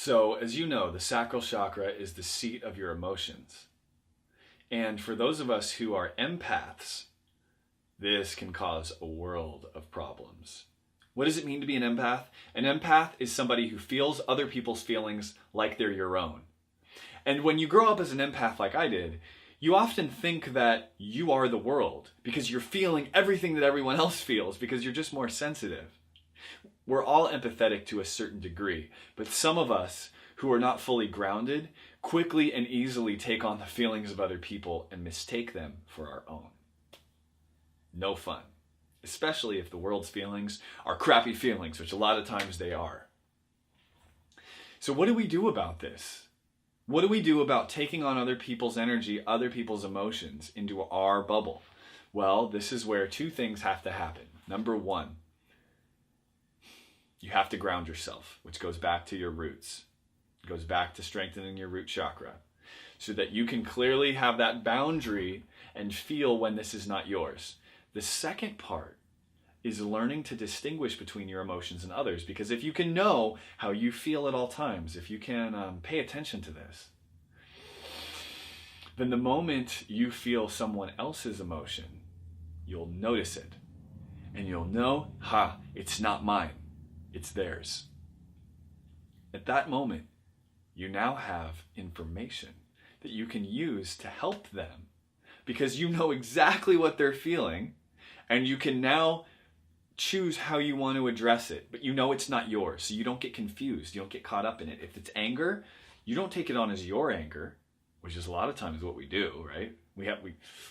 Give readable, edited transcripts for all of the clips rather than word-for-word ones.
So, as you know, the sacral chakra is the seat of your emotions. And for those of us who are empaths, this can cause a world of problems. What does it mean to be an empath? An empath is somebody who feels other people's feelings like they're your own. And when you grow up as an empath like I did, you often think that you are the world because you're feeling everything that everyone else feels because you're just more sensitive. We're all empathetic to a certain degree, but some of us who are not fully grounded quickly and easily take on the feelings of other people and mistake them for our own. No fun, especially if the world's feelings are crappy feelings, which a lot of times they are. So what do we do about this? What do we do about taking on other people's energy, other people's emotions into our bubble? Well, this is where two things have to happen. Number one, you have to ground yourself, which goes back to your roots. It goes back to strengthening your root chakra so that you can clearly have that boundary and feel when this is not yours. The second part is learning to distinguish between your emotions and others, because if you can know how you feel at all times, if you can pay attention to this, then the moment you feel someone else's emotion, you'll notice it and you'll know, it's not mine, it's theirs. At that moment, you now have information that you can use to help them because you know exactly what they're feeling and you can now choose how you want to address it, but you know it's not yours, so you don't get confused, you don't get caught up in it. If it's anger, you don't take it on as your anger, which is a lot of times what we do, right?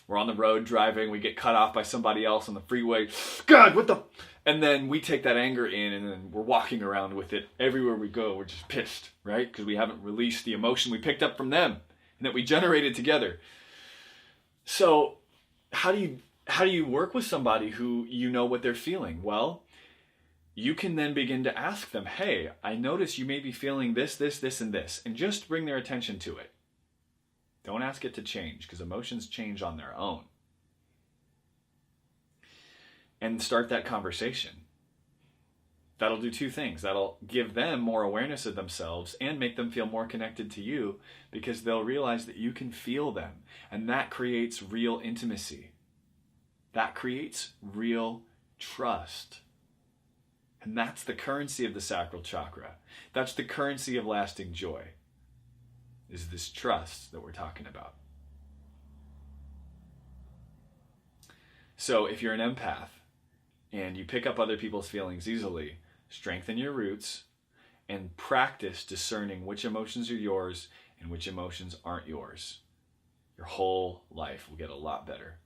We're on the road driving, we get cut off by somebody else on the freeway, God, what the... And then we take that anger in and then we're walking around with it everywhere we go. We're just pissed, right? Because we haven't released the emotion we picked up from them and that we generated together. So how do you work with somebody who you know what they're feeling? Well, you can then begin to ask them, hey, I notice you may be feeling this, and this, and just bring their attention to it. Don't ask it to change because emotions change on their own. And start that conversation. That'll do two things. That'll give them more awareness of themselves and make them feel more connected to you because they'll realize that you can feel them. And that creates real intimacy. That creates real trust. And that's the currency of the sacral chakra. That's the currency of lasting joy, is this trust that we're talking about. So if you're an empath and you pick up other people's feelings easily, strengthen your roots and practice discerning which emotions are yours and which emotions aren't yours. Your whole life will get a lot better.